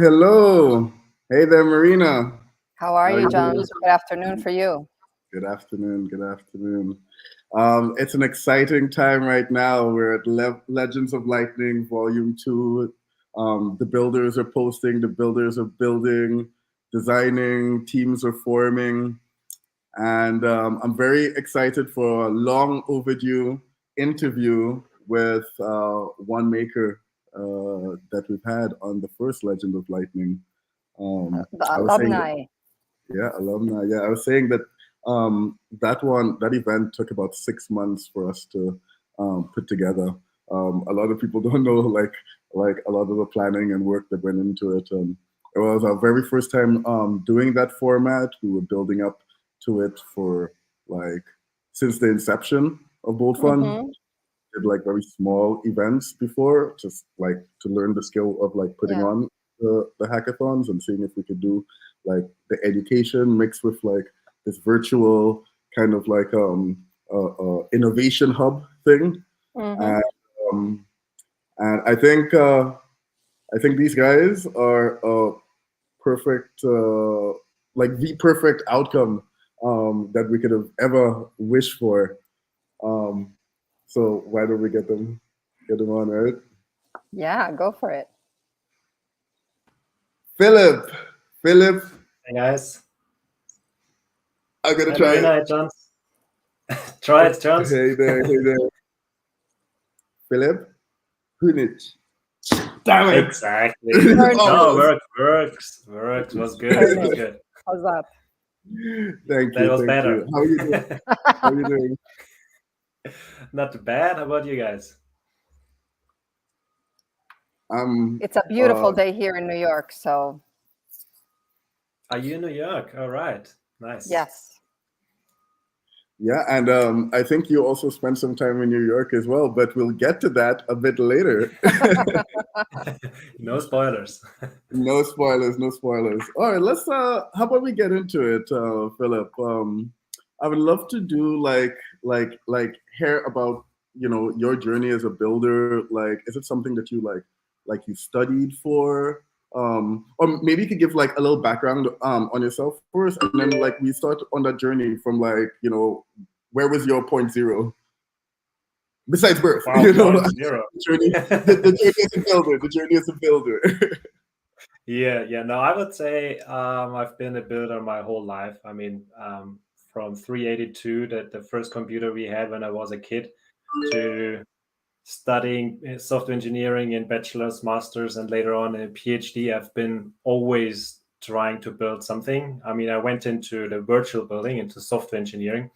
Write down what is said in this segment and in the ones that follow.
Hello. Hey there, Marina. How are How you, you John? doing? Good afternoon for you. Good afternoon. Good afternoon. It's an exciting time right now. We're at Legends of Lightning Volume 2. The builders are posting, the builders are building, designing, teams are forming. And I'm very excited for a long overdue interview with one maker that we've had on the first Legend of Lightning. The I was saying that, alumni. yeah, alumni. Yeah, I was saying that that event took about 6 months for us to put together. A lot of people don't know like a lot of the planning and work that went into it. It was our very first time doing that format. We were building up to it for like since the inception of BOLT.FUN. Mm-hmm. Did like very small events before, just like to learn the skill of like putting Yeah. on the hackathons and seeing if we could do like the education mixed with like this virtual kind of like innovation hub thing. Mm-hmm. And um, and I think these guys are perfect, like the perfect outcome that we could have ever wished for. Um, so why don't we get them on, right? Yeah, go for it. Philip, Philip, Hey guys. I'm gonna Hey try Marina, it. hey John. Try it, John. Hey there, hey there, Philip, Hoenisch. Damn it! Exactly. No, Almost. works. Was good. Was Hoenisch. good. How's that? Thank That you, was thank better. you. How are you doing? How are you doing? Not too bad. How about you guys? It's a beautiful day here in New York, so Are you in New York? All right. Nice. yes. Yeah, and I think you also spent some time in New York as well, but we'll get to that a bit later. No spoilers. No spoilers, no spoilers. All right, let's how about we get into it, Philip? I would love to do like hear about, you know, your journey as a builder. Like, is it something that you like you studied for? Or maybe you could give like a little background on yourself first, and then like we start on that journey from like, you know, where was your point zero besides birth? Wow, You know, point zero. the journey as a builder, the journey as a builder. Yeah. No, I would say I've been a builder my whole life. I mean, from 382, the first computer we had when I was a kid, to studying software engineering in bachelor's, master's, and later on a PhD. I've been always trying to build something. I mean, I went into the virtual building, into software engineering,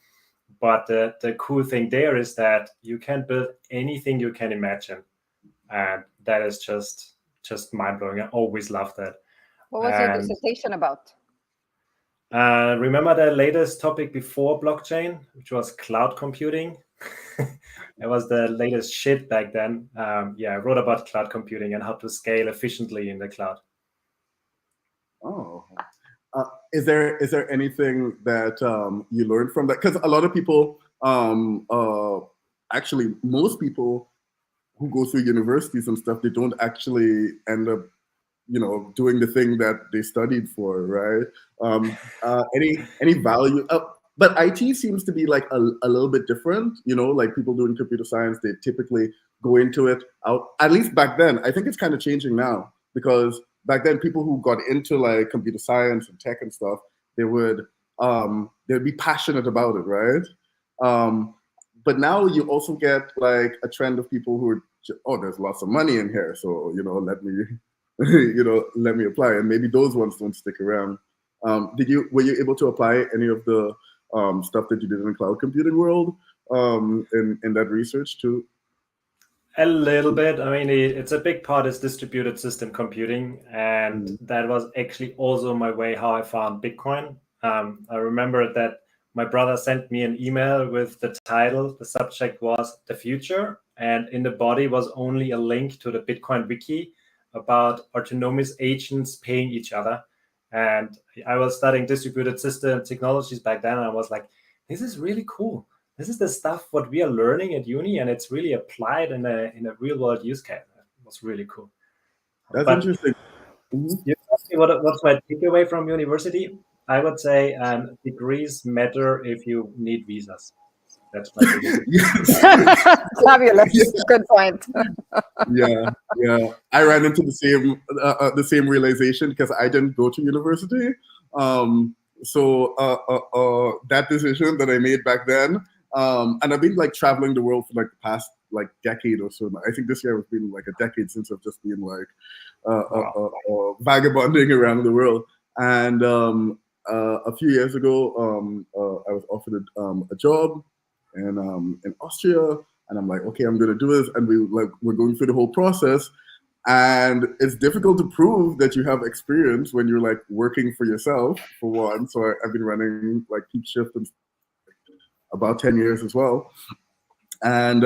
but the cool thing there is that you can build anything you can imagine, and that is just mind-blowing. I always loved that. What was your And dissertation about? remember the latest topic before blockchain, which was cloud computing? It was the latest shit back then. I wrote about cloud computing and how to scale efficiently in the cloud. Oh, is there anything that you learned from that? Because a lot of people, actually, most people who go through universities and stuff, they don't actually end up, you know, doing the thing that they studied for, right? Any value? But IT seems to be like a little bit different, you know, like people doing computer science, they typically go into it out, at least back then. I think it's kind of changing now, because back then people who got into like computer science and tech and stuff, they would they'd be passionate about it, right? Um, but now you also get like a trend of people who are, oh, there's lots of money in here, so you know, let me you know, let me apply, and maybe those ones don't stick around. Were you able to apply any of the stuff that you did in the cloud computing world in that research too? A little bit. I mean, it's a big part is distributed system computing, and that was actually also my way how I found Bitcoin. I remember that my brother sent me an email with the title. The subject was "The Future," and in the body was only a link to the Bitcoin wiki about autonomous agents paying each other. And I was studying distributed system technologies back then, and I was like, this is really cool. This is the stuff what we are learning at uni, and it's really applied in a real world use case. It was really cool. That's interesting. You asked me what's my takeaway from university? I would say degrees matter if you need visas. That's my biggest. Yes. Fabulous. Good point. Yeah, yeah. I ran into the same realization because I didn't go to university. So that decision that I made back then, and I've been like traveling the world for like the past like decade or so. I think this year has been like a decade since I've just been like vagabonding around the world. And a few years ago, I was offered a job in Austria, and I'm like, okay, I'm gonna do this, and we're going through the whole process, and it's difficult to prove that you have experience when you're like working for yourself for one. So I've been running like peak shift and about 10 years as well, and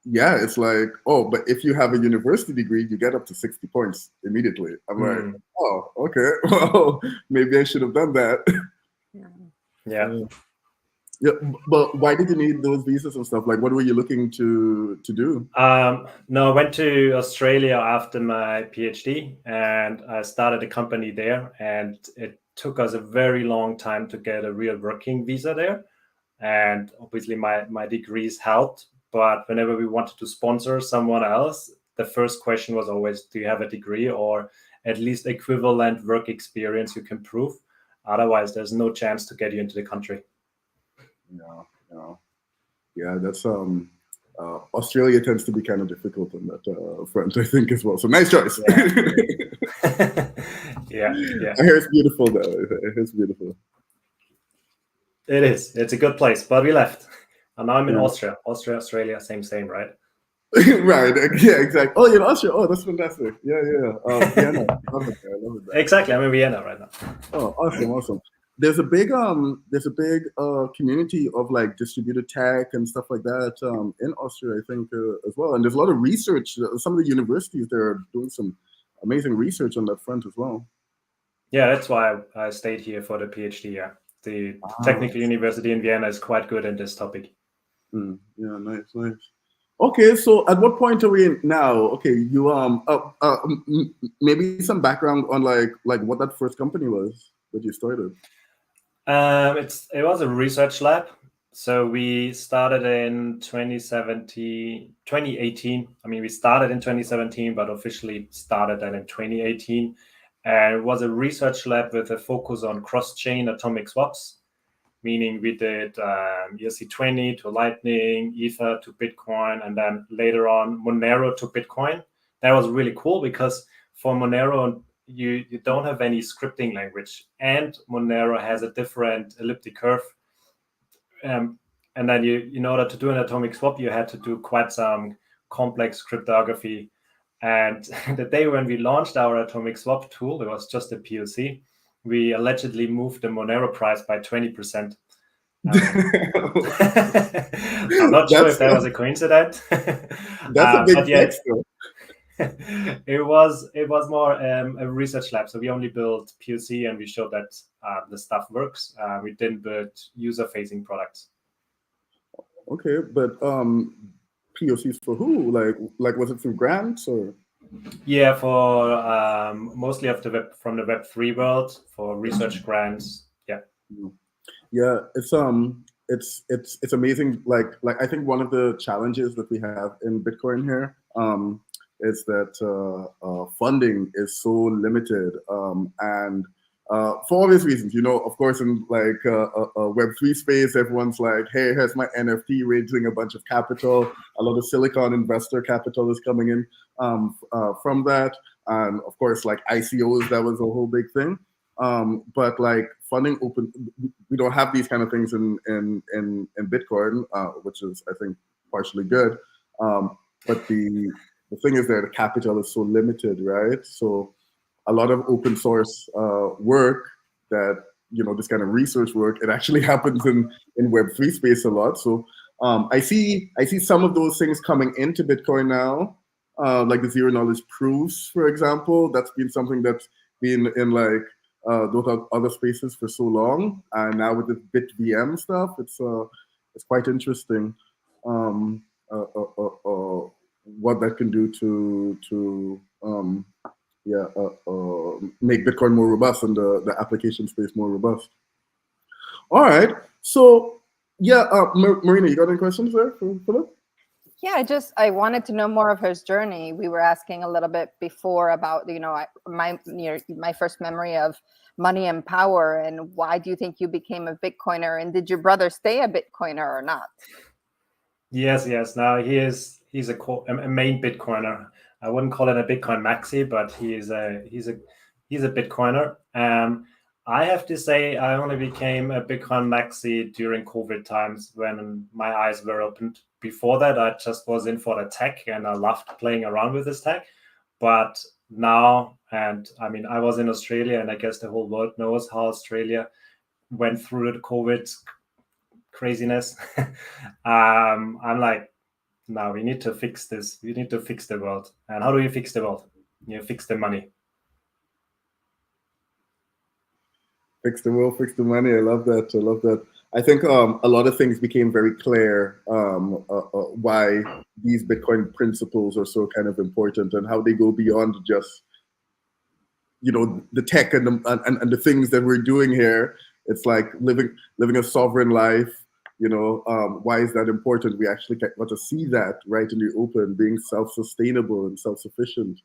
yeah, it's like, oh, but if you have a university degree, you get up to 60 points immediately. I'm like, oh, okay, well, maybe I should have done that. Yeah. Yeah, but why did you need those visas and stuff? Like, what were you looking to do? No, I went to Australia after my PhD, and I started a company there. And it took us a very long time to get a real working visa there. And obviously, my degrees helped. But whenever we wanted to sponsor someone else, the first question was always, do you have a degree or at least equivalent work experience you can prove? Otherwise, there's no chance to get you into the country. Yeah, that's Australia tends to be kind of difficult on that front, I think, as well. So nice choice. Yeah. I hear it's beautiful though. It's beautiful. It is. It's a good place, but we left, and now I'm in Austria. Austria, Australia, same, right? Right. Yeah, exactly. Oh, you're in Austria. Oh, that's fantastic. Yeah. Vienna. I love it there. Exactly. I'm in Vienna right now. Oh, awesome. There's a big community of like distributed tech and stuff like that in Austria, I think, as well. And there's a lot of research. Some of the universities there are doing some amazing research on that front as well. Yeah, that's why I stayed here for the PhD. Yeah, the Technical University in Vienna is quite good in this topic. Yeah, nice. Okay, so at what point are we in now? Okay, you maybe some background on like what that first company was that you started. It was a research lab. So we started in 2018. I mean, we started in 2017, but officially started then in 2018. And it was a research lab with a focus on cross-chain atomic swaps, meaning we did ERC20 to Lightning, Ether to Bitcoin, and then later on Monero to Bitcoin. That was really cool because for Monero, you don't have any scripting language, and Monero has a different elliptic curve. And then in order to do an atomic swap, you had to do quite some complex cryptography. And the day when we launched our atomic swap tool, it was just a POC. We allegedly moved the Monero price by 20%. I'm not sure if that was a coincidence. That's a big flex, though. It was more a research lab, so we only built POC and we showed that the stuff works. We didn't build user-facing products. Okay, but POCs for who? Like was it through grants or? Yeah, for mostly from the Web3 world for research grants. Yeah, it's amazing. Like I think one of the challenges that we have in Bitcoin here is that funding is so limited, and for obvious reasons. Of course, in like a Web3 space, everyone's like, "Hey, here's my NFT raising a bunch of capital." A lot of Silicon investor capital is coming in from that, and of course, like ICOs, that was a whole big thing. But like funding we don't have these kind of things in Bitcoin, which is I think partially good. But the thing is that the capital is so limited, right? So a lot of open source work that this kind of research work, it actually happens in Web3 space a lot. So I see some of those things coming into Bitcoin now, like the zero knowledge proofs, for example. That's been something that's been in like those other spaces for so long, and now with the BitVM stuff, it's quite interesting what that can do to make Bitcoin more robust and the application space more robust. All right. So yeah, Marina, you got any questions there for Philipp? Yeah, I wanted to know more of his journey. We were asking a little bit before about, my first memory of money and power, and why do you think you became a Bitcoiner, and did your brother stay a Bitcoiner or not? Yes. Now he's a main Bitcoiner. I wouldn't call it a Bitcoin maxi, but he's a Bitcoiner. I have to say, I only became a Bitcoin maxi during COVID times when my eyes were opened. Before that, I just was in for the tech and I loved playing around with this tech. But now, and I mean, I was in Australia, and I guess the whole world knows how Australia went through the COVID craziness. I'm like, no, we need to fix this. We need to fix the world. And how do you fix the world? You fix the money. Fix the world, fix the money. I love that. I think a lot of things became very clear why these Bitcoin principles are so kind of important and how they go beyond just the tech and the things that we're doing here. It's like living a sovereign life. Why is that important? We actually got to see that right in the open, being self-sustainable and self-sufficient.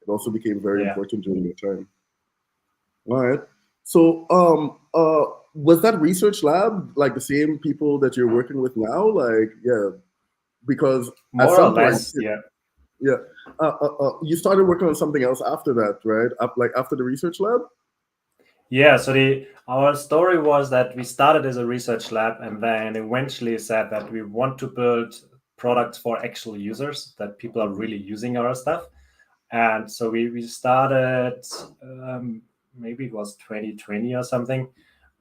It also became very important during the time. All right. So, was that research lab like the same people that you're working with now? Like, yeah, because more or less, yeah. Yeah. You started working on something else after that, right? After the research lab? Yeah, so our story was that we started as a research lab and then eventually said that we want to build products for actual users, that people are really using our stuff. And so we started, maybe it was 2020 or something,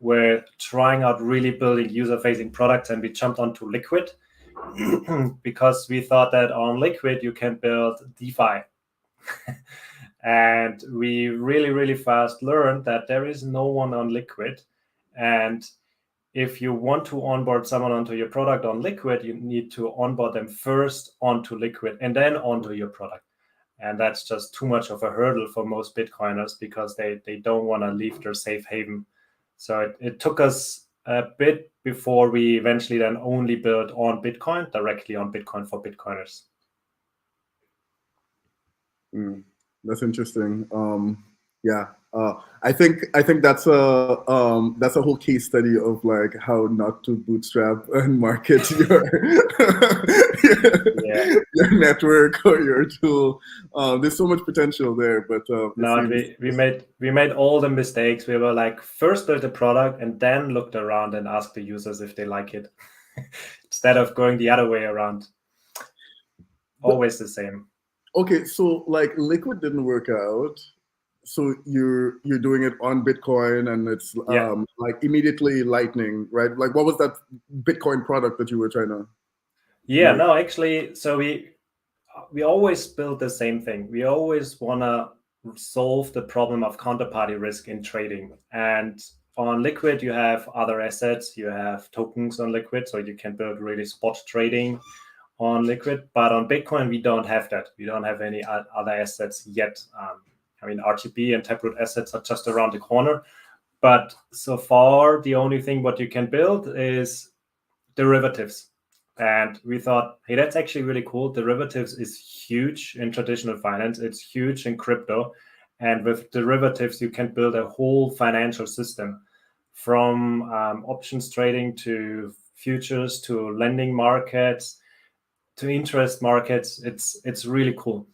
we're trying out really building user-facing products, and we jumped onto Liquid because we thought that on Liquid you can build DeFi. And we really, really fast learned that there is no one on Liquid. And if you want to onboard someone onto your product on Liquid, you need to onboard them first onto Liquid and then onto your product. And that's just too much of a hurdle for most Bitcoiners because they don't want to leave their safe haven. So it took us a bit before we eventually then only built on Bitcoin, directly on Bitcoin for Bitcoiners. That's interesting. Yeah, I think that's a whole case study of like how not to bootstrap and market your your network or your tool. There's so much potential there, but no, we made all the mistakes. We were like, first build the product and then looked around and asked the users if they like it, instead of going the other way around. Always the same. Okay, so like Liquid didn't work out. So you're doing it on Bitcoin, and it's like immediately Lightning, right? Like, what was that Bitcoin product that you were trying to? Yeah, no, actually, so we always build the same thing. We always want to solve the problem of counterparty risk in trading. And on Liquid, you have other assets. You have tokens on Liquid, so you can build really spot trading on Liquid. But on Bitcoin, we don't have that. We don't have any other assets yet. I mean, RTB and Taproot assets are just around the corner. But so far, the only thing what you can build is derivatives. And we thought, hey, that's actually really cool. Derivatives is huge in traditional finance. It's huge in crypto. And with derivatives, you can build a whole financial system from options trading to futures to lending markets to interest markets. It's really cool.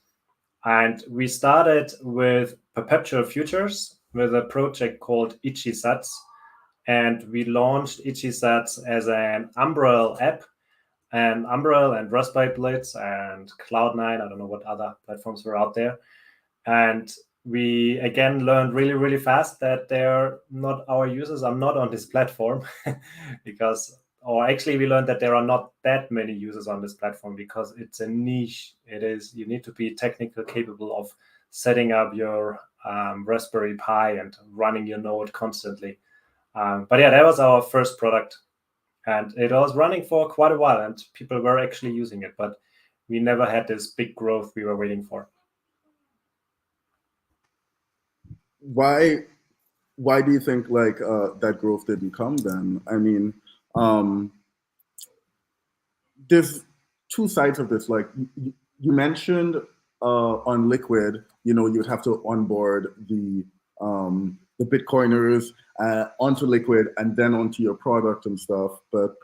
And we started with perpetual futures with a project called Ichisats. And we launched Ichisats as an Umbrel app. And Umbrel and Raspberry Blitz and Cloud9, I don't know what other platforms were out there. And we again learned really, really fast that our users are not on this platform or actually we learned that there are not that many users on this platform because it's a niche. You need to be technically capable of setting up your Raspberry Pi and running your node constantly. But yeah, that was our first product. And it was running for quite a while and people were actually using it, but we never had this big growth we were waiting for. why do you think like that growth didn't come then? I mean, there's two sides of this. Like you mentioned on Liquid, you would have to onboard the Bitcoiners onto Liquid and then onto your product and stuff. But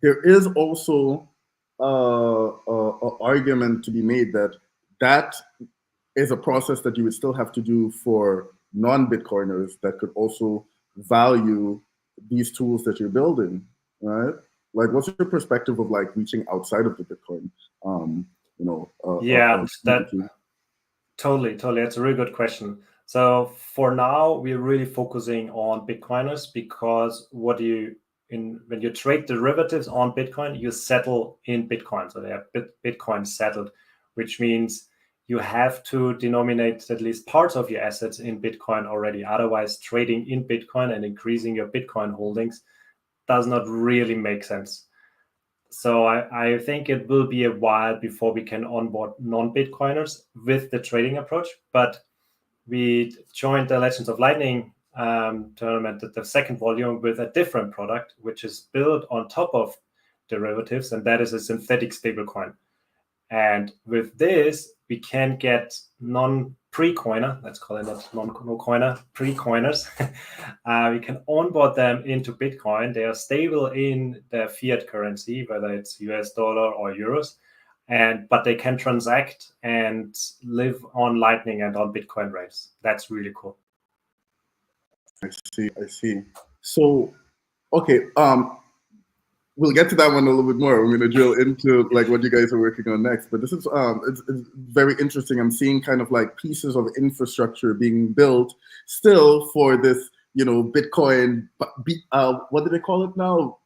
there is also an argument to be made that that is a process that you would still have to do for non-Bitcoiners that could also value these tools that you're building, right? Like, what's your perspective of like reaching outside of the Bitcoin? That totally. That's a really good question. So for now, we're really focusing on Bitcoiners because when you trade derivatives on Bitcoin, you settle in Bitcoin. So they are Bitcoin settled, which means you have to denominate at least parts of your assets in Bitcoin already. Otherwise, trading in Bitcoin and increasing your Bitcoin holdings does not really make sense. So I think it will be a while before we can onboard non-Bitcoiners with the trading approach. But we joined the Legends of Lightning tournament at the second volume with a different product, which is built on top of derivatives, and that is a synthetic stablecoin. And with this, we can get non-pre-coiner, let's call it not non-coiner, pre-coiners. We can onboard them into Bitcoin. They are stable in their fiat currency, whether it's US dollar or euros, but they can transact and live on Lightning and on Bitcoin rails. That's really cool. I see. So, okay, we'll get to that one a little bit more. We're going to drill into like what you guys are working on next. But this is it's very interesting. I'm seeing kind of like pieces of infrastructure being built still for this, Bitcoin. What do they call it now?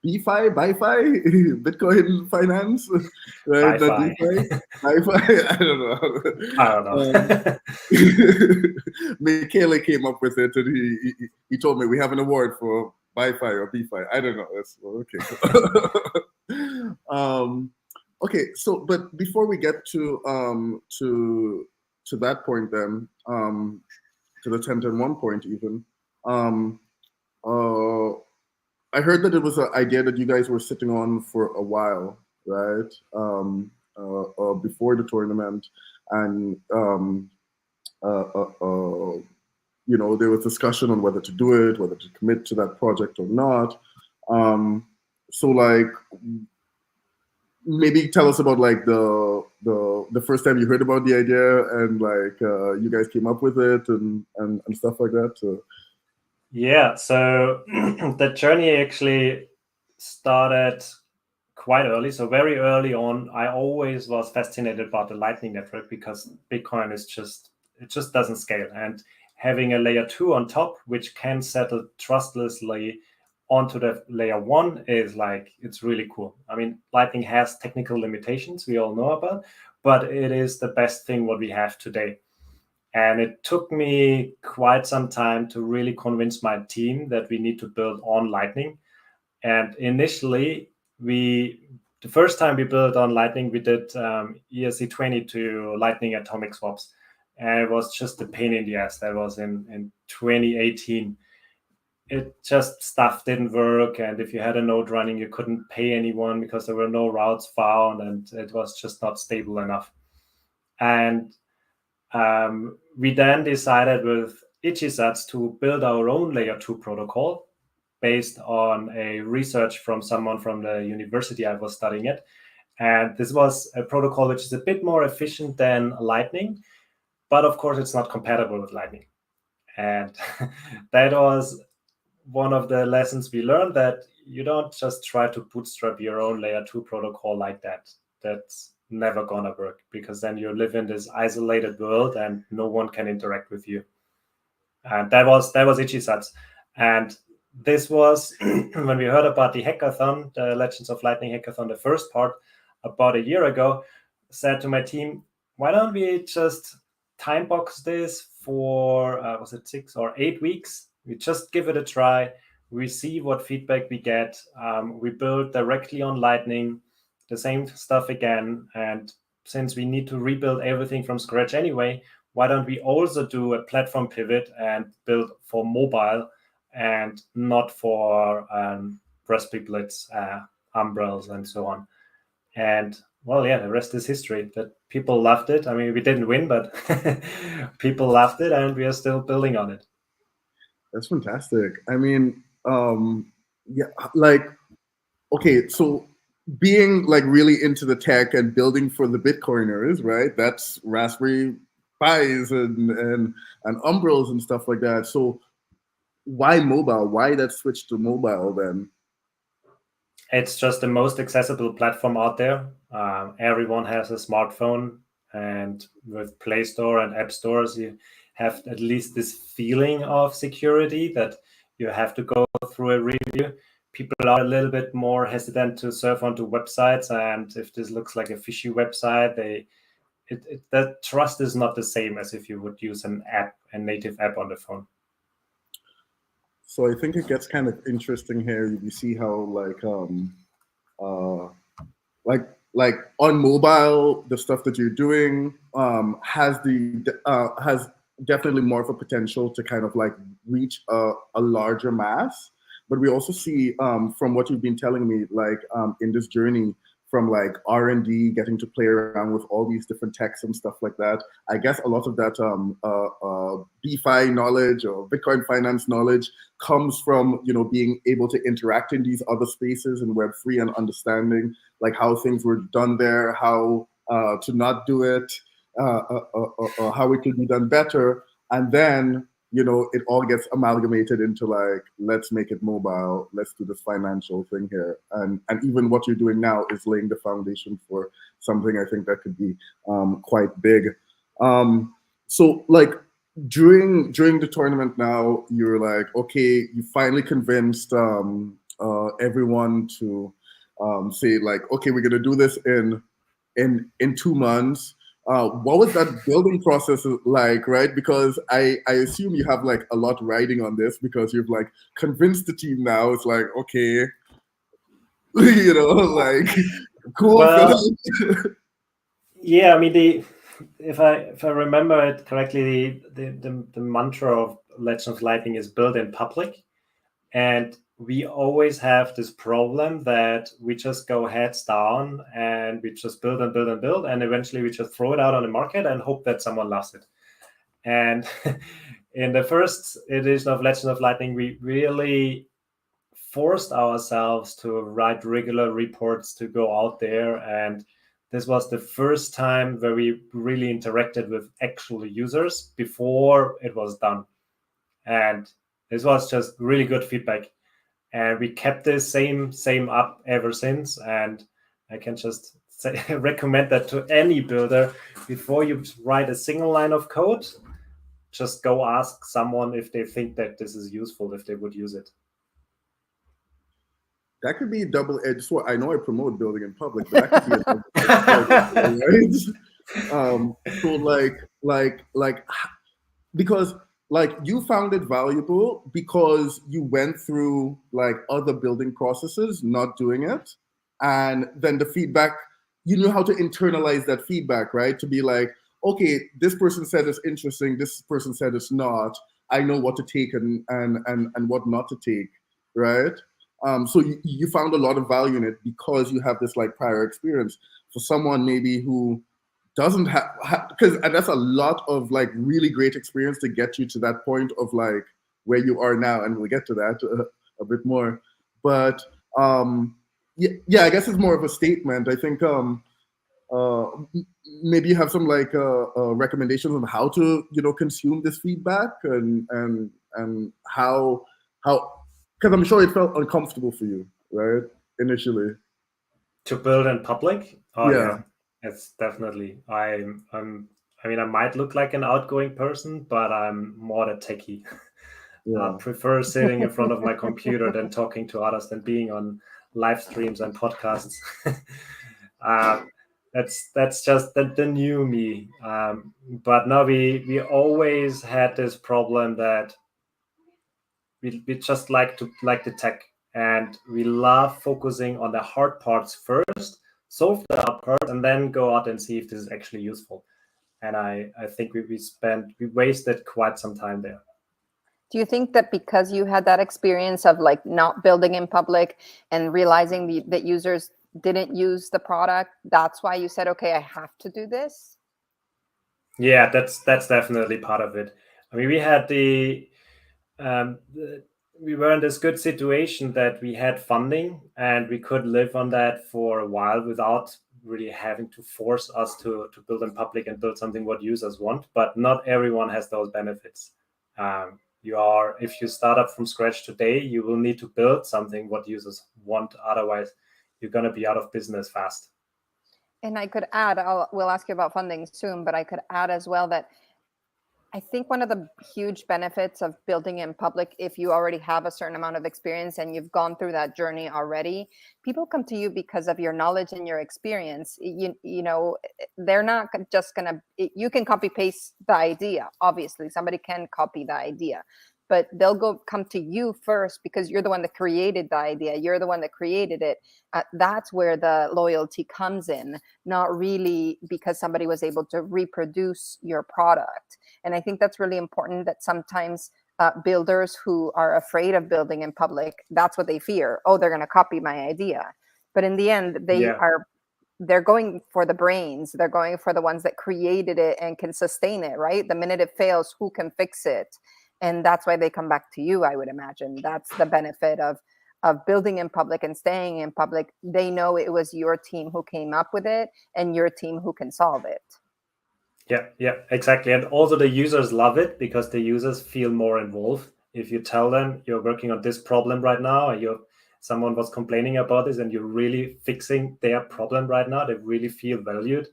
BFi, Bitcoin finance, right? BiFi. BiFi. I don't know. Michele came up with it, and he told me we have an award for BiFi or BFi. I don't know. That's okay. Okay. So, but before we get to that point, then to the 10-10-1 point, even. I heard that it was an idea that you guys were sitting on for a while, right? Before the tournament, and there was discussion on whether to do it, whether to commit to that project or not. So, like, maybe tell us about like the first time you heard about the idea and like you guys came up with it and stuff like that. So. Yeah, so the journey actually started quite early. So very early on, I always was fascinated about the Lightning Network because Bitcoin it just doesn't scale. And having a layer 2 on top, which can settle trustlessly onto the layer 1 is like, it's really cool. I mean, Lightning has technical limitations we all know about, but it is the best thing what we have today. And it took me quite some time to really convince my team that we need to build on Lightning. And initially, the first time we built on Lightning, we did ERC20 to Lightning atomic swaps. And it was just a pain in the ass. That was in 2018. Stuff didn't work. And if you had a node running, you couldn't pay anyone because there were no routes found. And it was just not stable enough. And we then decided with Ichisats to build our own layer 2 protocol based on a research from someone from the university I was studying at. And this was a protocol which is a bit more efficient than Lightning, but of course it's not compatible with Lightning. And that was one of the lessons we learned, that you don't just try to bootstrap your own layer 2 protocol like that. That's never gonna work, because then you live in this isolated world and no one can interact with you. And that was Ichisats. And this was when we heard about the hackathon, the Legends of Lightning hackathon, the first part, about a year ago, said to my team, why don't we just time box this for was it 6 or 8 weeks? We just give it a try. We see what feedback we get. We build directly on Lightning, the same stuff again. And since we need to rebuild everything from scratch anyway, why don't we also do a platform pivot and build for mobile and not for Raspberry Blitz, umbrellas, and so on. And well, yeah, the rest is history. That people loved it. I mean, we didn't win, but people loved it, and we are still building on it. That's fantastic. I mean, yeah, like, okay, so being like really into the tech and building for the Bitcoiners, right? That's Raspberry Pis and Umbrels and stuff like that. So why mobile? Why that switch to mobile then? It's just the most accessible platform out there. Everyone has a smartphone, and with Play Store and App Stores, you have at least this feeling of security that you have to go through a review. People are a little bit more hesitant to surf onto websites, and if this looks like a fishy website, the trust is not the same as if you would use an app, a native app on the phone. So I think it gets kind of interesting here. You see how like on mobile, the stuff that you're doing has definitely more of a potential to kind of like reach a larger mass. But we also see from what you've been telling me, like in this journey from like R&D, getting to play around with all these different techs and stuff like that. I guess a lot of that DeFi knowledge or Bitcoin finance knowledge comes from, you know, being able to interact in these other spaces in Web3 and understanding like how things were done there, how to not do it, how it could be done better. And then, you know, it all gets amalgamated into like, let's make it mobile, let's do this financial thing here. And even what you're doing now is laying the foundation for something I think that could be quite big. So like during the tournament now, you're like, okay, you finally convinced everyone to say like, okay, we're gonna do this in 2 months. What was that building process like, right? Because I assume you have like a lot riding on this because you've like convinced the team now. It's like, okay, you know, like cool. Well, yeah, I mean, if I remember it correctly, the mantra of Legend of Lightning is build in public. And we always have this problem that we just go heads down and we just build and build and build. And eventually we just throw it out on the market and hope that someone loves it. And in the first edition of Legend of Lightning, we really forced ourselves to write regular reports to go out there. And this was the first time where we really interacted with actual users before it was done. And this was just really good feedback. And we kept this same up ever since. And I can just recommend that to any builder. Before you write a single line of code, just go ask someone if they think that this is useful, if they would use it. That could be a double-edged sword. I know I promote building in public, but that could be a double-edged sword, right? So like because like you found it valuable because you went through like other building processes, not doing it, and then the feedback, you knew how to internalize that feedback, right? To be like, okay, this person said it's interesting, this person said it's not. I know what to take and what not to take, right? So you found a lot of value in it because you have this like prior experience. For someone maybe who doesn't have, because that's a lot of like really great experience to get you to that point of like where you are now, and we'll get to that a bit more. But yeah, I guess it's more of a statement. I think maybe you have some like recommendations on how to, you know, consume this feedback and how because I'm sure it felt uncomfortable for you, right, initially. To build in public? Oh Yeah. it's definitely. I mean, I might look like an outgoing person, but I'm more the techie. Yeah. I prefer sitting in front of my computer than talking to others, than being on live streams and podcasts. That's just the new me. But no, we always had this problem that we just like the tech, and we love focusing on the hard parts first, solve the hard parts, and then go out and see if this is actually useful. And I think we wasted quite some time there. Do you think that because you had that experience of like not building in public and realizing that users didn't use the product, that's why you said, okay, I have to do this? Yeah, that's definitely part of it. I mean, we had we were in this good situation that we had funding and we could live on that for a while without really having to force us to build in public and build something what users want. But not everyone has those benefits. If you start up from scratch today, you will need to build something what users want. Otherwise, you're going to be out of business fast. And I could add, we'll ask you about funding soon, but I could add as well that I think one of the huge benefits of building in public, if you already have a certain amount of experience and you've gone through that journey already, people come to you because of your knowledge and your experience. You know, they're not just going to, you can copy paste the idea. Obviously, somebody can copy the idea, but they'll come to you first because you're the one that created the idea. You're the one that created it. That's where the loyalty comes in, not really because somebody was able to reproduce your product. And I think that's really important, that sometimes builders who are afraid of building in public, that's what they fear. Oh, they're going to copy my idea. But in the end, they're going for the brains. They're going for the ones that created it and can sustain it, right? The minute it fails, who can fix it? And that's why they come back to you, I would imagine. That's the benefit of building in public and staying in public. They know it was your team who came up with it and your team who can solve it. Yeah, exactly. And also the users love it because the users feel more involved. If you tell them you're working on this problem right now and someone was complaining about this and you're really fixing their problem right now, they really feel valued.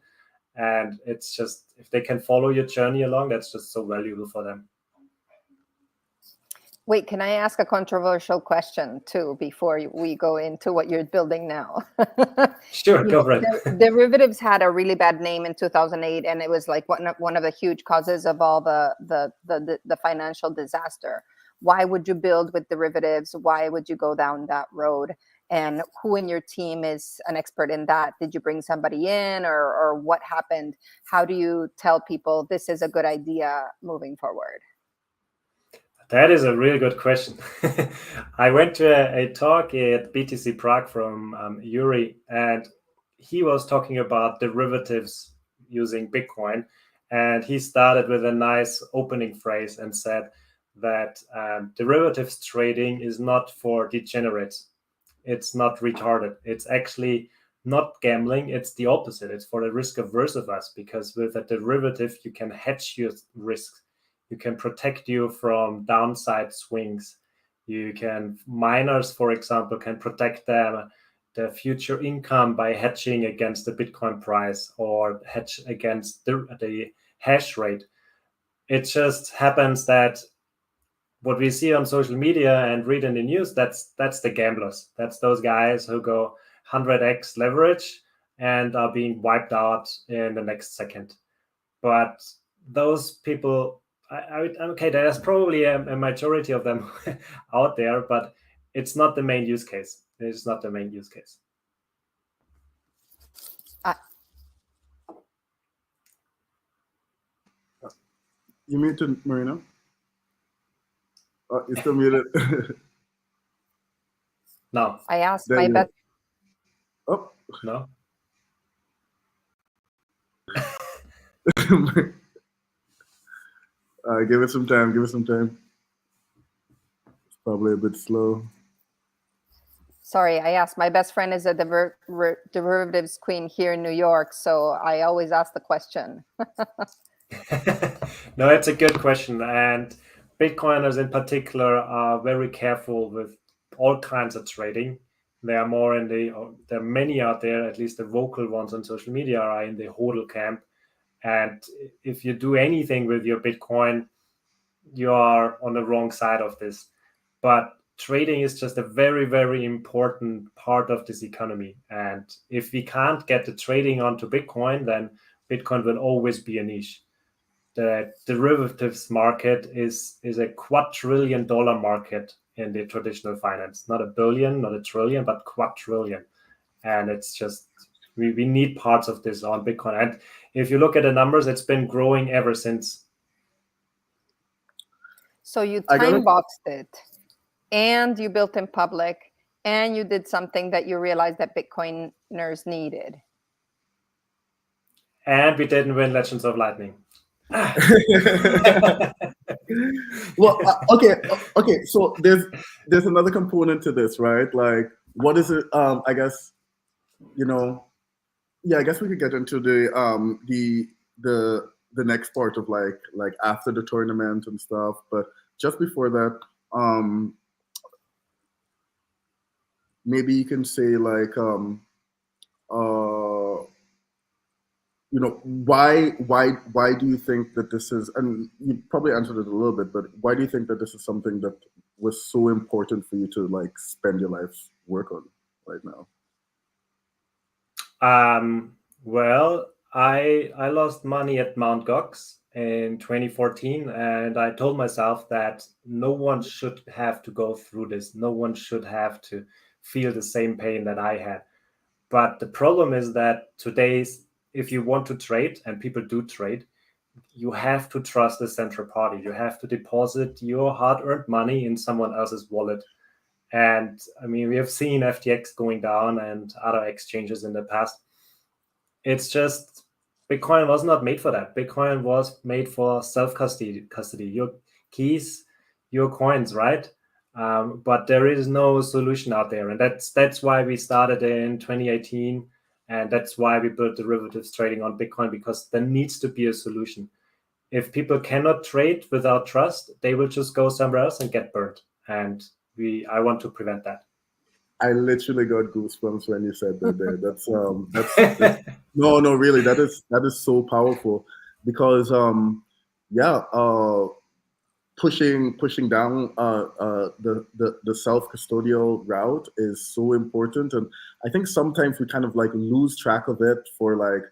And it's just, if they can follow your journey along, that's just so valuable for them. Wait, can I ask a controversial question too before we go into what you're building now? Sure, go for it. Derivatives had a really bad name in 2008, and it was like one of the huge causes of all the financial disaster. Why would you build with derivatives? Why would you go down that road? And who in your team is an expert in that? Did you bring somebody in, or what happened? How do you tell people this is a good idea moving forward? That is a really good question. I went to a talk at BTC Prague from Yuri, and he was talking about derivatives using Bitcoin. And he started with a nice opening phrase and said that derivatives trading is not for degenerates. It's not retarded. It's actually not gambling. It's the opposite. It's for the risk averse of us, because with a derivative, you can hedge your risks. You can protect you from downside swings. Miners, for example, can protect their future income by hedging against the Bitcoin price or hedge against the hash rate. It just happens that what we see on social media and read in the news, that's the gamblers. That's those guys who go 100x leverage and are being wiped out in the next second. But those people, okay, there's probably a majority of them out there, but it's not the main use case. It's not the main use case. You muted, Marina? You're still muted. No. I asked my best. Oh. No. Give it some time. Give it some time. It's probably a bit slow. Sorry, I asked. My best friend is a derivatives queen here in New York, so I always ask the question. No, it's a good question. And Bitcoiners in particular are very careful with all kinds of trading. There are many out there, at least the vocal ones on social media are in the hodl camp. And if you do anything with your Bitcoin, you are on the wrong side of this. But trading is just a very, very important part of this economy. And if we can't get the trading onto Bitcoin, then Bitcoin will always be a niche. The derivatives market is a quadrillion-dollar market in the traditional finance. Not a billion, not a trillion, but quadrillion. And it's just we need parts of this on Bitcoin. And if you look at the numbers, it's been growing ever since. So you time boxed it, and you built in public, and you did something that you realized that Bitcoiners needed. And we didn't win Legends of Lightning. Well, okay. So there's another component to this, right? Like, what is it? I guess, I guess we could get into the next part of like after the tournament and stuff. But just before that, maybe you can say like, why do you think that this is, and you probably answered it a little bit, but why do you think that this is something that was so important for you to like spend your life's work on right now? Well, I lost money at Mt. Gox in 2014, and I told myself that no one should have to go through this. No one should have to feel the same pain that I had. But the problem is that today's, if you want to trade, and people do trade, you have to trust the central party. You have to deposit your hard-earned money in someone else's wallet. And I mean, we have seen FTX going down and other exchanges in the past. It's just, Bitcoin was not made for that. Bitcoin was made for self-custody, your keys, your coins, right? But there is no solution out there. And that's why we started in 2018. And that's why we built derivatives trading on Bitcoin, because there needs to be a solution. If people cannot trade without trust, they will just go somewhere else and get burned. And I want to prevent that. I literally got goosebumps when you said that there. That's no, really, that is so powerful, because pushing down the self-custodial route is so important. And I think sometimes we kind of like lose track of it for like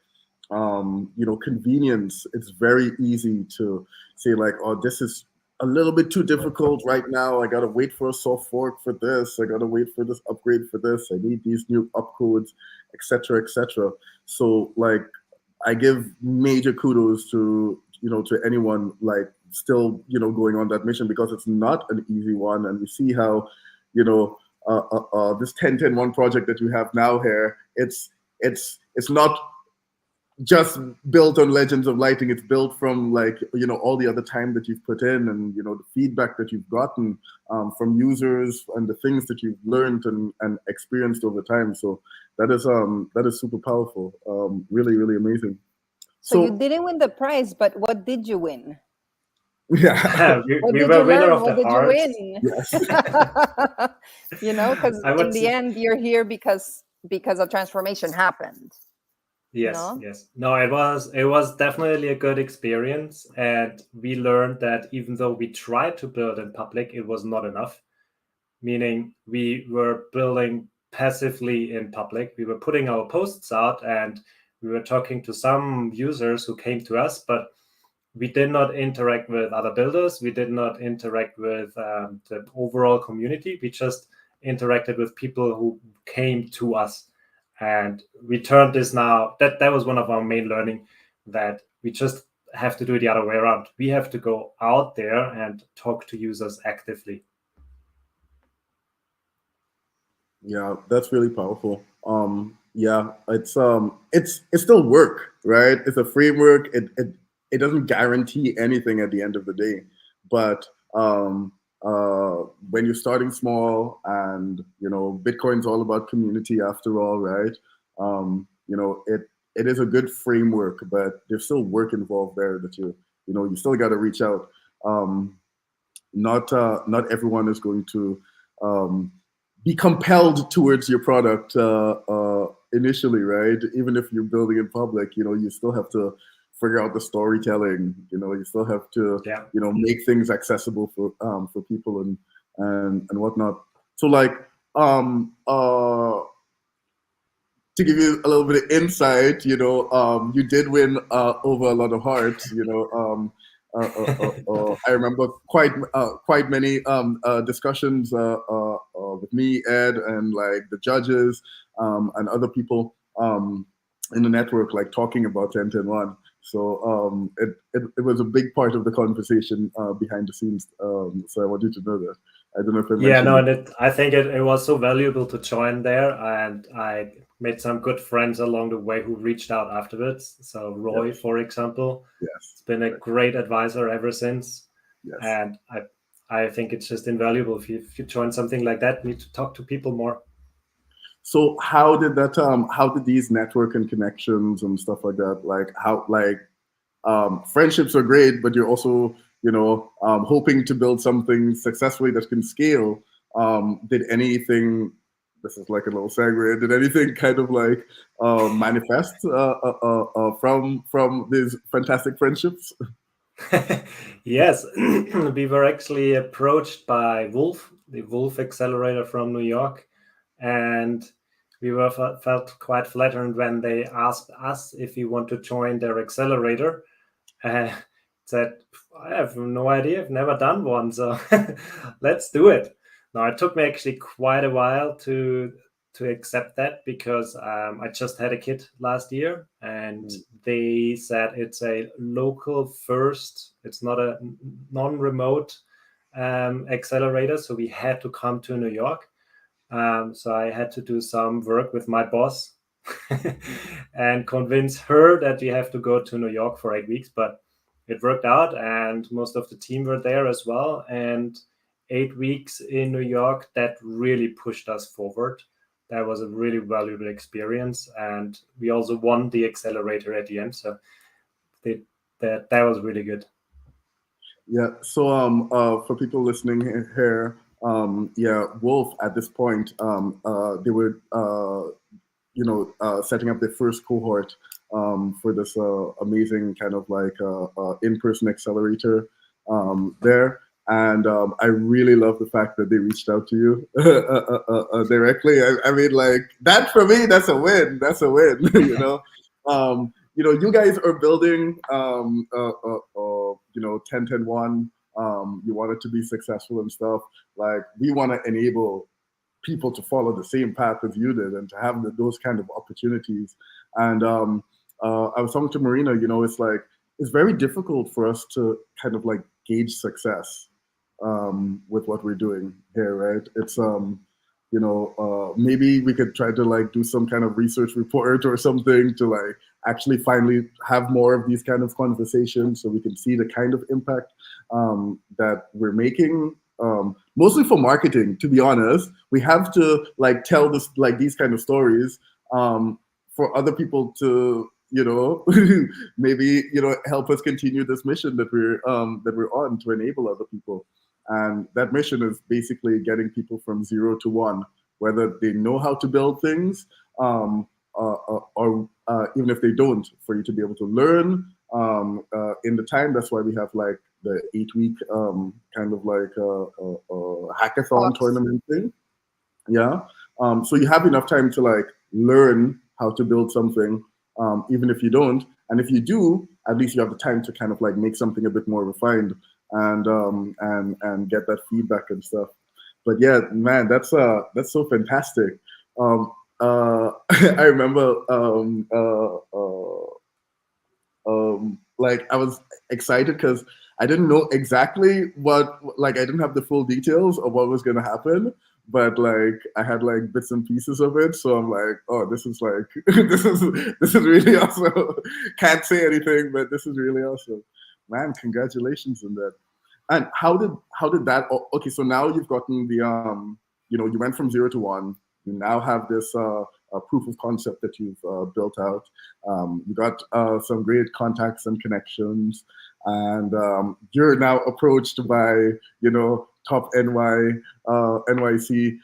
convenience. It's very easy to say like, oh, this is a little bit too difficult right now. I gotta wait for a soft fork for this. I gotta wait for this upgrade for this. I need these new upcodes, etc., etc. So like, I give major kudos to to anyone like still going on that mission, because it's not an easy one. And we see how this 10-10-1 project that you have now here, it's not just built on Legends of Lightning. It's built from like all the other time that you've put in, and the feedback that you've gotten from users, and the things that you've learned and experienced over time. So that is super powerful. Really, really amazing. So you didn't win the prize, but what did you win? Yeah, we were winner of the hearts. Yes. Because in the end, you're here because a transformation happened. Yes, yes. No, it was definitely a good experience, and we learned that even though we tried to build in public, it was not enough. Meaning, we were building passively in public. We were putting our posts out, and we were talking to some users who came to us, but we did not interact with other builders. We did not interact with the overall community. We just interacted with people who came to us. And we turned this now, that was one of our main learning, that we just have to do it the other way around. We have to go out there and talk to users actively. Yeah, that's really powerful. Yeah, it's still work, right? It's a framework. It doesn't guarantee anything at the end of the day. But when you're starting small, and Bitcoin's all about community after all, right? It is a good framework, but there's still work involved there that you still got to reach out. Not everyone is going to be compelled towards your product initially, right? Even if you're building in public, you still have to figure out the storytelling. You still have to make things accessible for people and whatnot. So like to give you a little bit of insight, you did win over a lot of hearts. I remember quite many discussions with me, Ed, and like the judges and other people. in the network, like talking about 10-10-1. So it was a big part of the conversation behind the scenes. So I wanted to know that. I don't know if I Yeah, no, mentioned and I think it was so valuable to join there, and I made some good friends along the way who reached out afterwards. So Roy, for example, yes, has been a great advisor ever since, yes. and I think it's just invaluable if you join something like that. You need to talk to people more. So how did that? How did these network and connections and stuff like that? Like how like friendships are great, but you're also hoping to build something successfully that can scale. Did anything? This is like a little segue. Did anything kind of like manifest from these fantastic friendships? Yes, we were actually approached by Wolf, the Wolf Accelerator from New York, and we were felt quite flattered when they asked us if we want to join their accelerator. Said, I have no idea, I've never done one, so let's do it. Now, it took me actually quite a while to accept that, because I just had a kid last year, and they said it's a local first, it's not a non-remote accelerator, so we had to come to New York. So I had to do some work with my boss and convince her that we have to go to New York for 8 weeks, but it worked out, and most of the team were there as well. And 8 weeks in New York, that really pushed us forward. That was a really valuable experience, and we also won the accelerator at the end. So that was really good. Yeah. So for people listening here, yeah, Wolf at this point, they were setting up their first cohort for this amazing kind of like in-person accelerator there. And I really love the fact that they reached out to you directly. I mean, like that for me, that's a win. That's a win. You guys are building, 10-10-1. You want it to be successful and stuff. Like we want to enable people to follow the same path as you did and to have those kind of opportunities. And I was talking to Marina, it's like, it's very difficult for us to kind of like gauge success with what we're doing here, right? It's, maybe we could try to like do some kind of research report or something to like actually finally have more of these kind of conversations so we can see the kind of impact that we're making. Mostly for marketing, to be honest, we have to like tell this like these kind of stories for other people to maybe help us continue this mission that we're on to enable other people. And that mission is basically getting people from 0 to 1, whether they know how to build things or even if they don't, for you to be able to learn in the time. That's why we have like the 8-week kind of like hackathon tournament thing. Yeah. So you have enough time to like learn how to build something, even if you don't. And if you do, at least you have the time to kind of like make something a bit more refined and get that feedback and stuff. But yeah, man, that's so fantastic. I remember like I was excited because I didn't know exactly I didn't have the full details of what was going to happen, but like I had like bits and pieces of it. So I'm like, oh, this is like, this is really awesome. Can't say anything, but this is really awesome, man. Congratulations on that. And how did that? Okay, so now you've gotten the you went from 0 to 1. You now have this proof of concept that you've built out. You got some great contacts and connections, and you're now approached by top NYC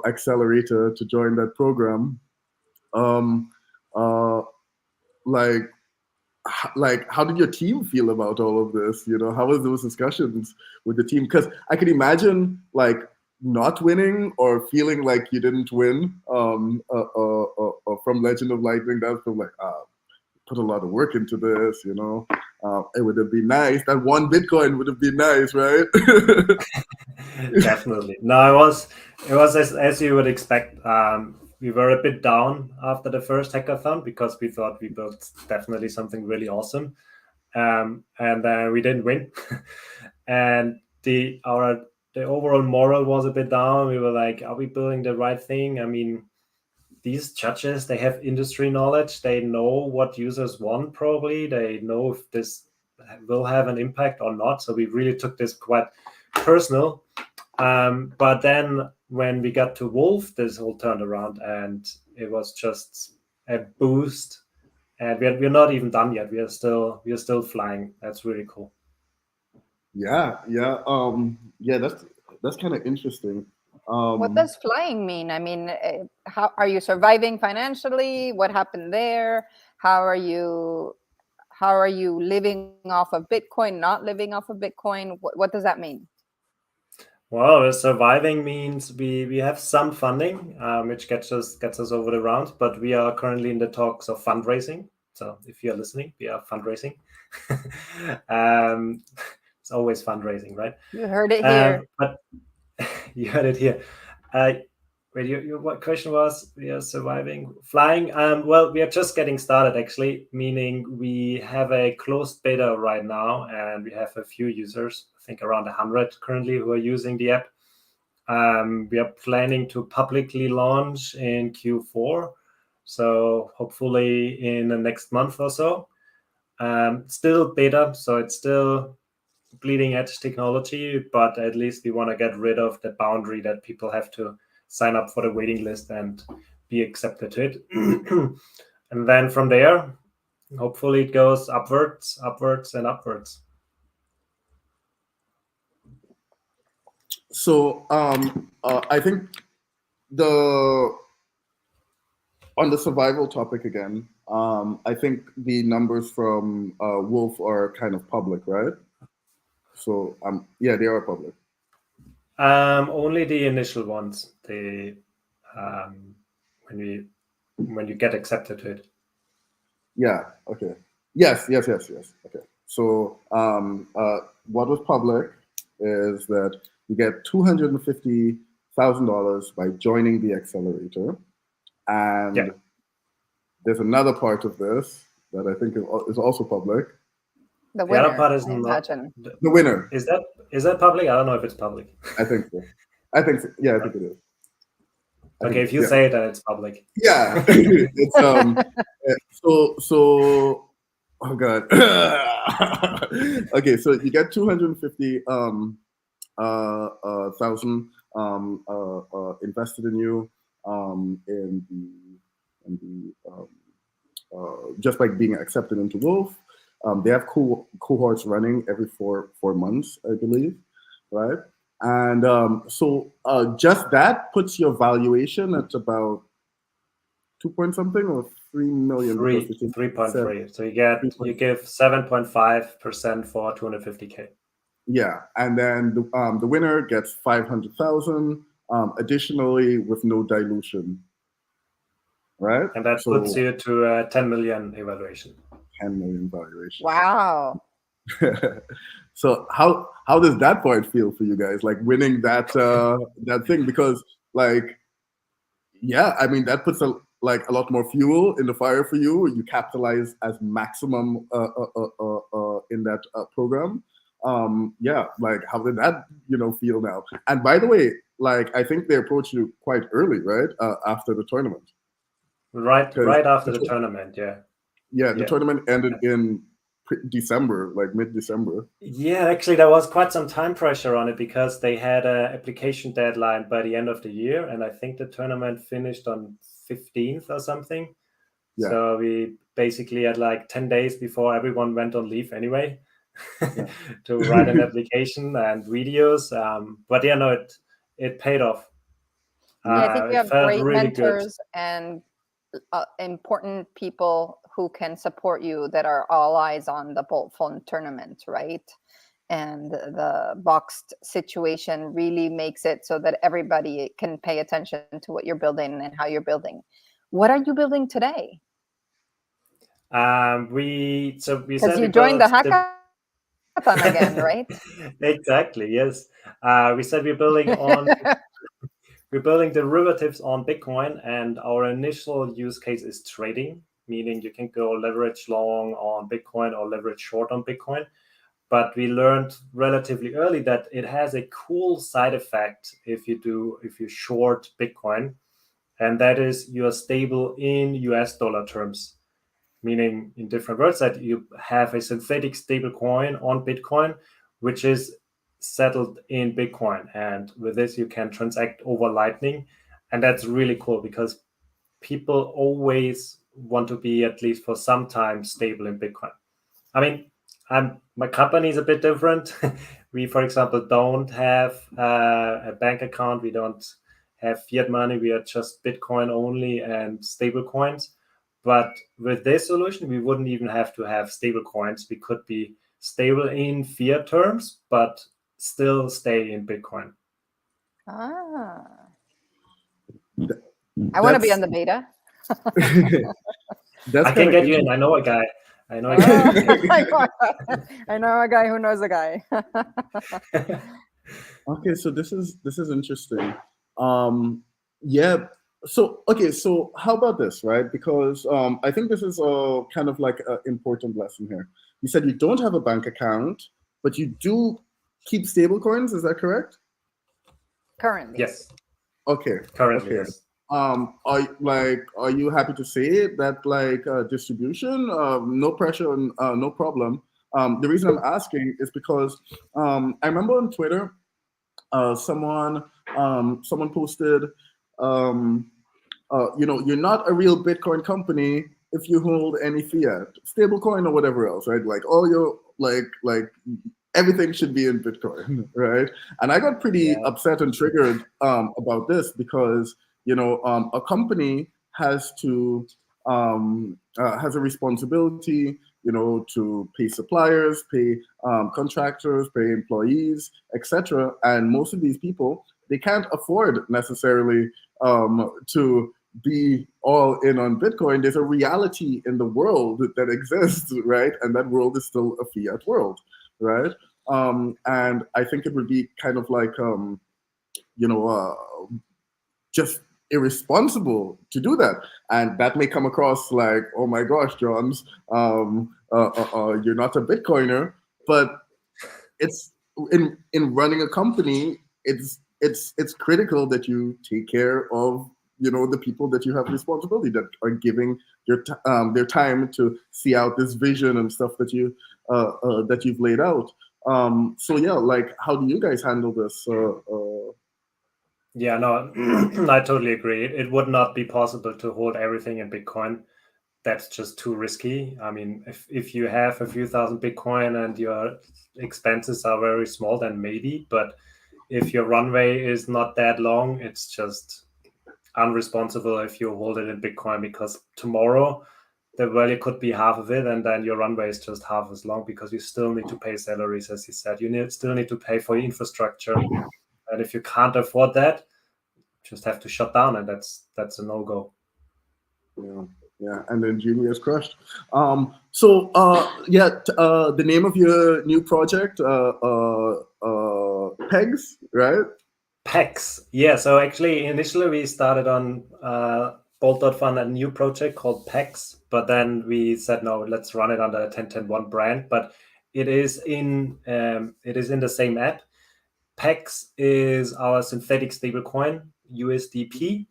accelerator to join that program. Like how did your team feel about all of this? How was those discussions with the team? Because I could imagine like not winning or feeling like you didn't win from Legend of Lightning. That's like put a lot of work into this. It would have been nice. That one Bitcoin would have been nice, right? Definitely. No, it was as you would expect. we were a bit down after the first hackathon because we thought we built definitely something really awesome, and we didn't win, and the overall moral was a bit down. We were like, are we building the right thing? I mean, these judges, they have industry knowledge. They know what users want, probably. They know if this will have an impact or not. So we really took this quite personal. But then when we got to Wolf, this all turned around and it was just a boost. And we're not even done yet. We are still flying. That's really cool. Yeah. That's kind of interesting. What does flying mean? I mean, how are you surviving financially? What happened there? How are you living off of Bitcoin? Not living off of Bitcoin? What does that mean? Well, surviving means we have some funding, which gets us over the round, but we are currently in the talks of fundraising. So if you're listening, we are fundraising. It's always fundraising, right? You heard it here. But you heard it here. Your what question was? We are surviving flying. Well, we are just getting started, actually, meaning we have a closed beta right now, and we have a few users, I think around 100 currently, who are using the app. We are planning to publicly launch in Q4, so hopefully in the next month or so. Still beta, so it's still bleeding edge technology, but at least we want to get rid of the boundary that people have to sign up for the waiting list and be accepted to it. And then from there, hopefully it goes upwards, and upwards. So I think on the survival topic again, I think the numbers from Wolf are kind of public, right? So yeah, they are public. Only the initial ones. When you get accepted to it. Yeah. Okay. Yes. Okay. So what was public is that you get $250,000 by joining the accelerator, and there's another part of this that I think is also public. The winner. The other part is imagine. The winner. Is that public? I don't know if it's public. I think so. Yeah, I think it is. Okay, if you say it, then it's public. Yeah. It's so oh god. Okay, so you get 250,000 invested in you just by being accepted into Wolf. They have cohorts running every four months, I believe, right? And so just that puts your valuation at about 2 point something or 3 million. 3.3. So you give 7.5% for 250K. Yeah, and then the winner gets 500,000 additionally with no dilution, right? And that puts you to 10 million evaluation. 10 million valuation. Wow. So how does that part feel for you guys? Like winning that that thing, because like, yeah, I mean that puts a lot more fuel in the fire for you. You capitalize as maximum in that program. Yeah, like how did that feel now? And by the way, like I think they approached you quite early, right? After the tournament. Right after the tournament, yeah. Yeah, the tournament ended in December, like mid-December. Yeah, actually, there was quite some time pressure on it because they had an application deadline by the end of the year, and I think the tournament finished on 15th or something. Yeah. So we basically had like 10 days before everyone went on leave anyway to write an application and videos. But yeah, no, it paid off. Yeah, I think we have great mentors and important people who can support you that are all eyes on the BOLT.FUN tournament, right? And the boxed situation really makes it so that everybody can pay attention to what you're building and how you're building. What are you building today? Because you joined the hackathon again, right? Exactly. Yes. We said we're building on. we're building derivatives on Bitcoin, and our initial use case is trading, meaning you can go leverage long on Bitcoin or leverage short on Bitcoin. But we learned relatively early that it has a cool side effect if you short Bitcoin, and that is you are stable in US dollar terms, meaning in different words that you have a synthetic stable coin on Bitcoin, which is settled in Bitcoin. And with this, you can transact over Lightning. And that's really cool because people always want to be, at least for some time, stable in Bitcoin. I mean, my company is a bit different. We, for example, don't have a bank account. We don't have fiat money. We are just Bitcoin only and stable coins. But with this solution, we wouldn't even have to have stable coins. We could be stable in fiat terms, but still stay in Bitcoin. Ah. I want to be on the beta. That's I can get you in. I know a guy. I know a guy. I know a guy who knows a guy. Okay, so this is interesting. Yeah. So okay, so how about this, right? Because I think this is a kind of like an important lesson here. You said you don't have a bank account, but you do keep stable coins. Is that correct? Currently. Yes. Okay. Currently, Okay. yes. Are you happy to say that like distribution? No pressure, no problem. The reason I'm asking is because I remember on Twitter, someone posted, you're not a real Bitcoin company if you hold any fiat, stablecoin or whatever else, right? Like all your like everything should be in Bitcoin, right? And I got pretty upset and triggered about this because a company has to has a responsibility, to pay suppliers, pay contractors, pay employees, etc. And most of these people, they can't afford necessarily to be all in on Bitcoin. There's a reality in the world that exists, right? And that world is still a fiat world, right? And I think it would be kind of like, just irresponsible to do that. And that may come across like, oh my gosh, Johns, you're not a Bitcoiner, but it's in running a company, it's critical that you take care of the people that you have responsibility, that are giving their time to see out this vision and stuff that you've laid out. So yeah, like how do you guys handle this? Yeah, no, I totally agree. It would not be possible to hold everything in Bitcoin. That's just too risky. I mean, if you have a few thousand Bitcoin and your expenses are very small, then maybe. But if your runway is not that long, it's just unresponsible if you hold it in Bitcoin, because tomorrow the value could be half of it, and then your runway is just half as long because you still need to pay salaries, as you said. You still need to pay for your infrastructure. And if you can't afford that, just have to shut down, and that's a no-go. Yeah, and then Junior is crushed. The name of your new project, Pegs, right? Pegs, yeah. So actually, initially we started on BOLT.FUN, a new project called Pegs, but then we said no, let's run it under 10.10.1 brand. But it is in the same app. Pegs is our synthetic stablecoin, USDP.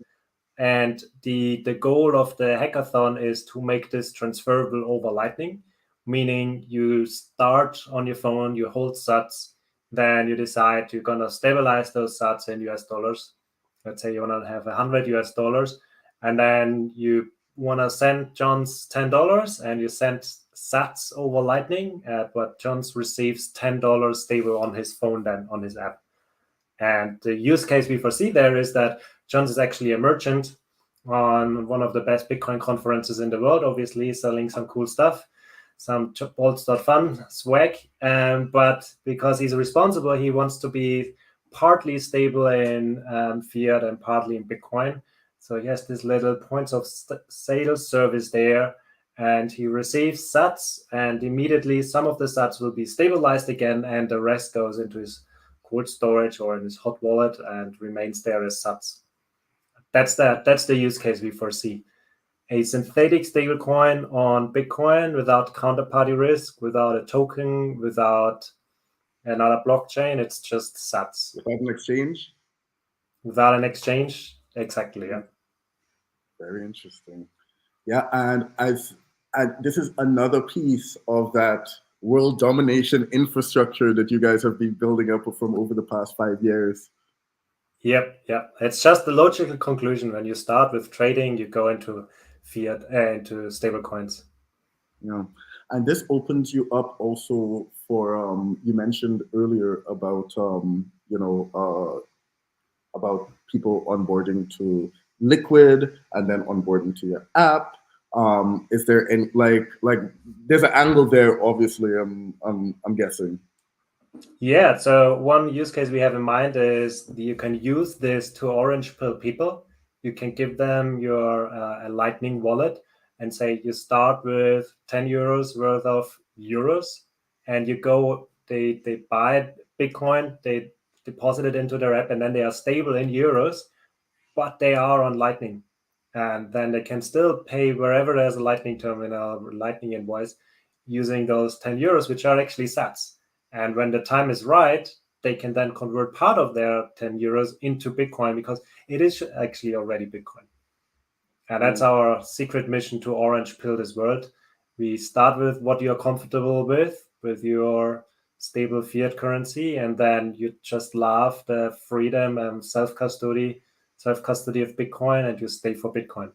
And the goal of the hackathon is to make this transferable over Lightning, meaning you start on your phone, you hold sats, then you decide you're going to stabilize those sats in US dollars. Let's say you want to have 100 US dollars, and then you want to send John's $10, and you send sats over Lightning, but John's receives $10 stable on his phone, then on his app. And the use case we foresee there is that John's is actually a merchant on one of the best Bitcoin conferences in the world, obviously selling some cool stuff, some BOLT.FUN swag. But because he's responsible, he wants to be partly stable in fiat and partly in Bitcoin. So he has this little points of sale service there, and he receives sats, and immediately some of the sats will be stabilized again, and the rest goes into his cold storage or in his hot wallet and remains there as sats. that's the use case we foresee. A synthetic stablecoin on Bitcoin without counterparty risk, without a token, without another blockchain. It's just sats. Without an exchange? Without an exchange. Exactly, yeah. Very interesting. Yeah, and this is another piece of that world domination infrastructure that you guys have been building up from over the past 5 years. Yep. It's just the logical conclusion. When you start with trading, you go into fiat, into stable coins. Yeah, and this opens you up also for you mentioned earlier about about people onboarding to Liquid and then onboarding to your app. Is there any like there's an angle there? Obviously, I'm guessing. Yeah, so one use case we have in mind is you can use this to orange pill people. You can give them your a Lightning wallet and say you start with 10 euros worth of euros, and you go, they buy Bitcoin, they deposit it into their app, and then they are stable in euros, but they are on Lightning. And then they can still pay wherever there's a Lightning terminal, Lightning invoice, using those 10 euros, which are actually sats. And when the time is right, they can then convert part of their 10 euros into Bitcoin because it is actually already Bitcoin. And that's our secret mission to orange pill this world. We start with what you're comfortable with your stable fiat currency, and then you just love the freedom and self-custody of Bitcoin, and you stay for Bitcoin.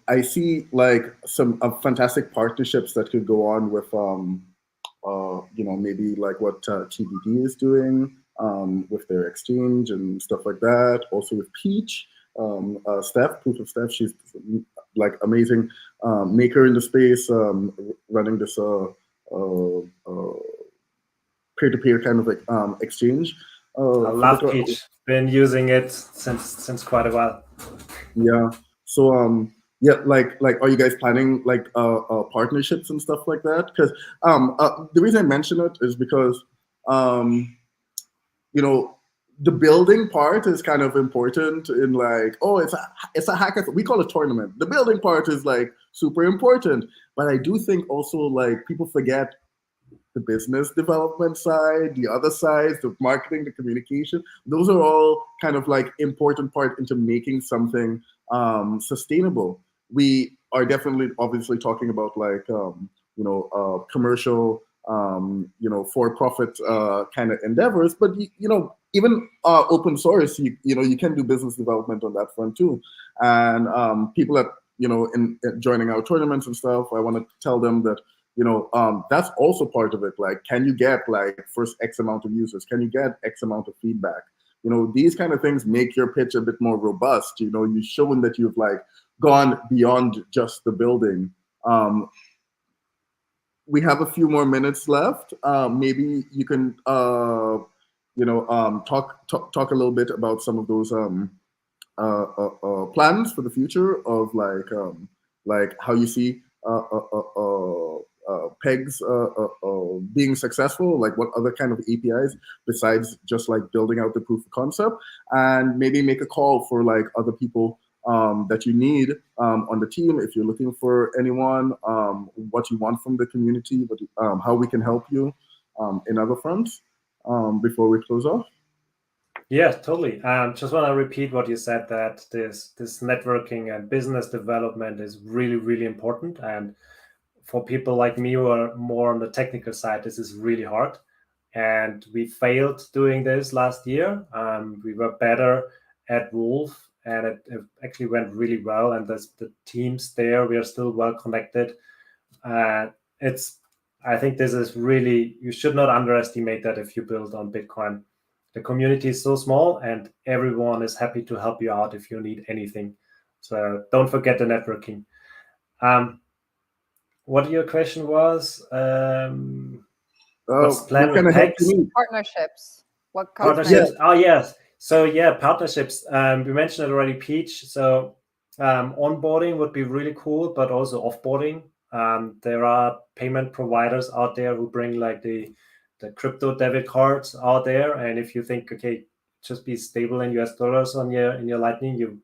I see like some fantastic partnerships that could go on with maybe like what TBD is doing with their exchange and stuff like that. Also with Peach, Steph, Proof of Steph, she's like amazing maker in the space, running this peer-to-peer kind of like exchange. I love Peach. Been using it since quite a while. Yeah. So yeah, like are you guys planning like partnerships and stuff like that? Because the reason I mention it is because the building part is kind of important in like, oh, it's a hackathon. We call it tournament. The building part is like super important. But I do think also like people forget the business development side, the other sides, the marketing, the communication. Those are all kind of like important part into making something sustainable. We are definitely obviously talking about like commercial for-profit kind of endeavors, but even open source, you can do business development on that front too. And people that in joining our tournaments and stuff, I want to tell them that that's also part of it. Like, can you get like first X amount of users? Can you get X amount of feedback? These kind of things make your pitch a bit more robust. You're showing that you've like gone beyond just the building. We have a few more minutes left. Maybe you can talk a little bit about some of those plans for the future of like how you see pegs being successful, like what other kind of APIs besides just like building out the proof of concept, and maybe make a call for like other people that you need on the team if you're looking for anyone, what you want from the community, how we can help you in other fronts before we close off. Yeah, totally. Just want to repeat what you said, that this networking and business development is really, really important. And for people like me who are more on the technical side, this is really hard. And we failed doing this last year. We were better at Wolf, and it actually went really well. And the teams there, we are still well connected. I think this is really, you should not underestimate that if you build on Bitcoin. The community is so small, and everyone is happy to help you out if you need anything. So don't forget the networking. What your question was? What's planned with pegs? Partnerships. What partnerships? Oh yes. So yeah, partnerships. We mentioned it already, Peach. So onboarding would be really cool, but also offboarding. There are payment providers out there who bring like the crypto debit cards out there, and if you think, okay, just be stable in US dollars on your Lightning. You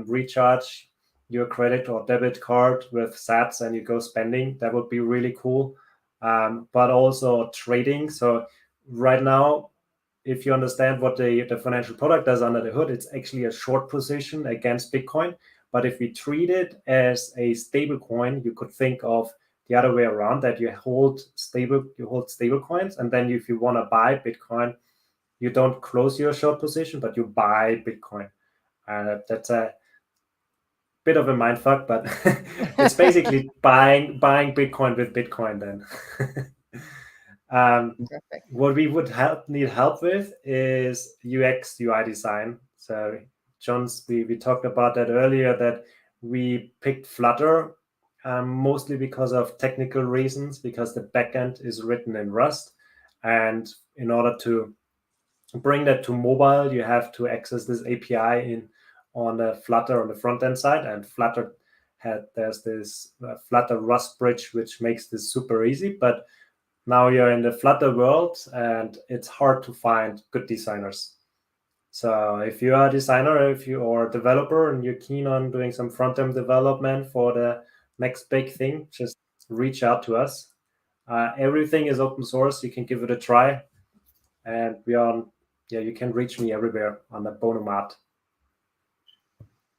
recharge your credit or debit card with sats and you go spending. That would be really cool. But also trading. So right now, if you understand what the financial product does under the hood, it's actually a short position against Bitcoin. But if we treat it as a stable coin, you could think of the other way around, that you hold stable coins, and then if you want to buy Bitcoin, you don't close your short position, but you buy Bitcoin. That's a bit of a mindfuck, but it's basically buying Bitcoin with Bitcoin then. What we would need help with is UX UI design. So John's, we talked about that earlier, that we picked Flutter mostly because of technical reasons, because the backend is written in Rust, and in order to bring that to mobile, you have to access this API on the Flutter on the front end side, and Flutter there's this Flutter Rust bridge which makes this super easy. But now you're in the Flutter world and it's hard to find good designers. So if you are a designer, if you are a developer and you're keen on doing some front-end development for the next big thing, just reach out to us. Everything is open source. You can give it a try. And you can reach me everywhere on the Bonomat.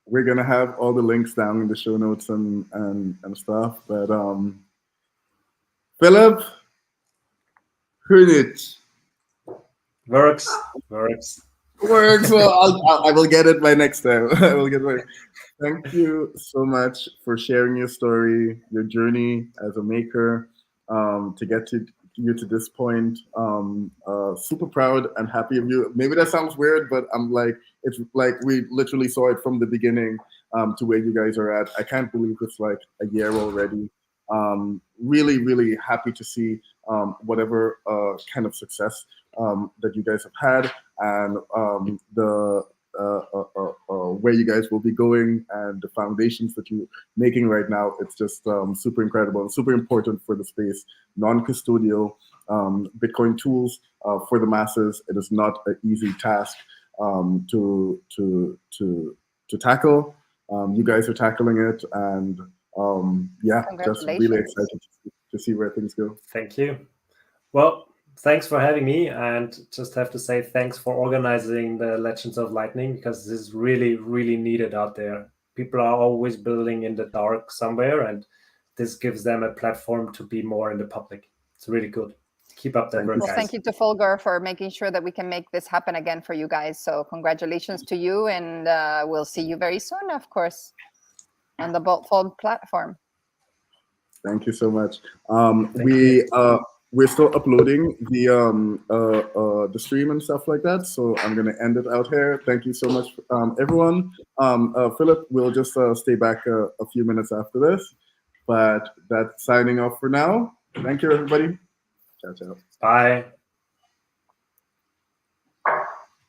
We're gonna have all the links down in the show notes and stuff. But Philipp, Hoenisch. Works. Well, I will get it by next time. I will get it. Thank you so much for sharing your story, your journey as a maker, to get you to this point. Super proud and happy of you. Maybe that sounds weird, but it's like we literally saw it from the beginning to where you guys are at. I can't believe it's like a year already. Really, really happy to see whatever kind of success that you guys have had, and the where you guys will be going, and the foundations that you're making right now. It's just super incredible and super important for the space. Non-custodial Bitcoin tools for the masses. It is not an easy task to tackle. You guys are tackling it, and just really excited to see where things go. Thank you. Well, thanks for having me, and just have to say thanks for organizing the Legends of Lightning, because this is really, really needed out there. People are always building in the dark somewhere, and this gives them a platform to be more in the public. It's really good. Keep up that work, guys. Thank you to Folger for making sure that we can make this happen again for you guys. So congratulations to you, and we'll see you very soon, of course, on the BOLT.FUN platform. Thank you so much. We're still uploading the stream and stuff like that, so I'm gonna end it out here. Thank you so much, everyone. Philipp will just stay back a few minutes after this, but that's signing off for now. Thank you, everybody. Ciao, ciao. Bye.